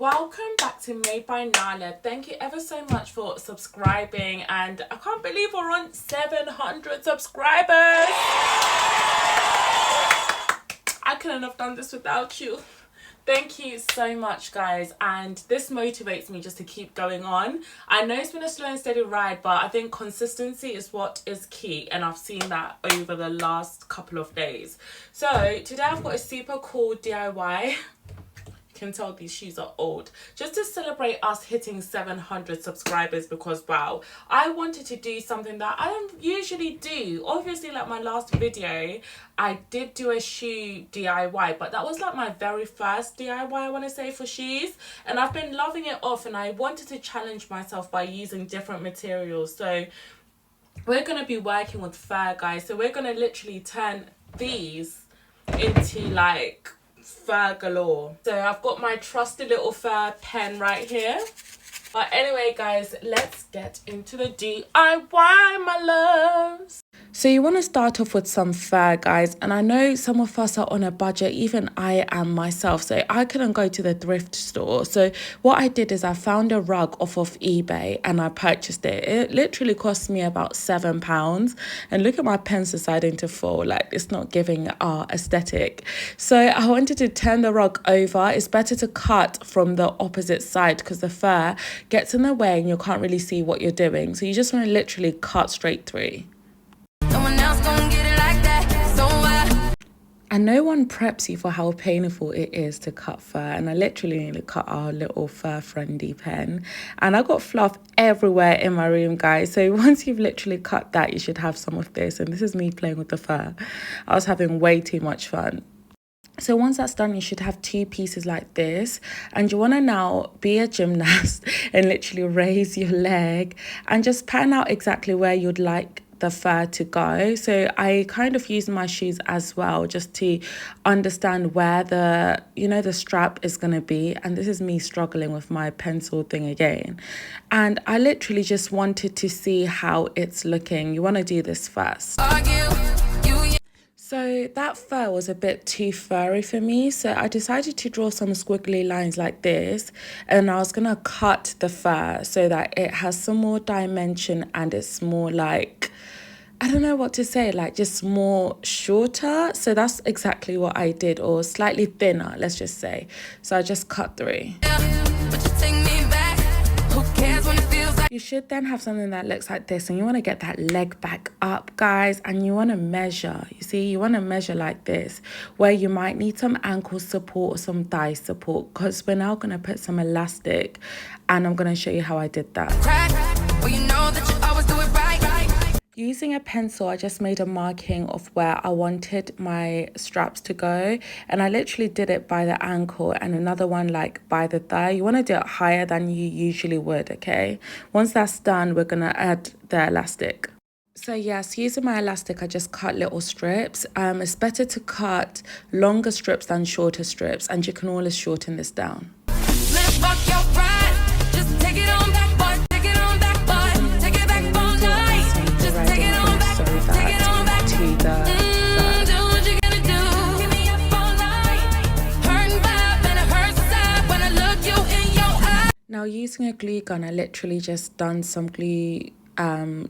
Welcome back to Made by Nale. Thank you ever so much for subscribing, and I can't believe we're on 700 subscribers. I couldn't have done this without you. Thank you so much, guys, and this motivates me just to keep going on. I know it's been a slow and steady ride, but I think consistency is what is key, and I've seen that over the last couple of days. So today I've got a super cool DIY. Can tell these shoes are old, just to celebrate us hitting 700 subscribers, because wow, I wanted to do something that I don't usually do. Obviously, like my last video, I did do a shoe DIY, but that was like my very first DIY, I want to say, for shoes, and I've been loving it off, and I wanted to challenge myself by using different materials. So we're going to be working with fur, guys. So we're going to literally turn these into like fur galore. So I've got my trusty little fur pen right here. But anyway, guys, let's get into the DIY, my loves. So you want to start off with some fur, guys, and I know some of us are on a budget, even I am myself, so I couldn't go to the thrift store. So what I did is I found a rug off of eBay and I purchased it. It literally cost me about £7, and look at my pens deciding to fall, like it's not giving our aesthetic. So I wanted to turn the rug over. It's better to cut from the opposite side because the fur gets in the way and you can't really see what you're doing. So you just want to literally cut straight through. And no one preps you for how painful it is to cut fur. And I literally nearly cut our little fur friendly pen. And I got fluff everywhere in my room, guys. So once you've literally cut that, you should have some of this. And this is me playing with the fur. I was having way too much fun. So once that's done, you should have two pieces like this, and you want to now be a gymnast and literally raise your leg and just pan out exactly where you'd like the fur to go. So I kind of use my shoes as well, just to understand where the strap is going to be. And this is me struggling with my pencil thing again, and I literally just wanted to see how it's looking. You want to do this first. So that fur was a bit too furry for me, so I decided to draw some squiggly lines like this, and I was going to cut the fur so that it has some more dimension and it's more like, I don't know what to say, like just more shorter. So that's exactly what I did, or slightly thinner, let's just say. So I just cut through. You should then have something that looks like this, and you want to get that leg back up, guys, and you want to measure. You see, you want to measure like this, where you might need some ankle support or some thigh support, because we're now going to put some elastic, and I'm going to show you how I did that. Using a pencil, I just made a marking of where I wanted my straps to go, and I literally did it by the ankle, and another one like by the thigh. You want to do it higher than you usually would, okay? Once that's done, we're going to add the elastic. So yes, using my elastic, I just cut little strips. It's better to cut longer strips than shorter strips, and you can always shorten this down. Let's fuck your pride. Just take it on back, boy. Take it on back, boy. Take it back all night. Just take it on back. Take it on back to the Now using a glue gun, I literally just done some glue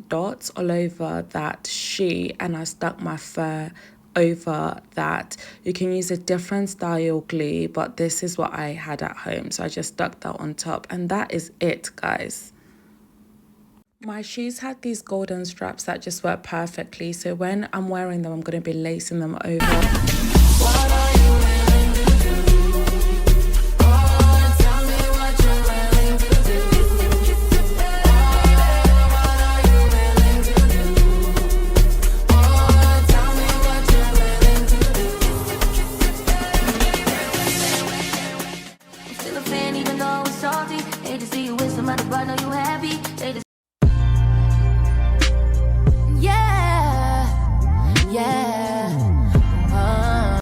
dots all over that shoe, and I stuck my fur over that. You can use a different style glue, but this is what I had at home, so I just stuck that on top, and that is it, guys. My shoes had these golden straps that just work perfectly, so when I'm wearing them, I'm going to be lacing them over. What are you willing to do?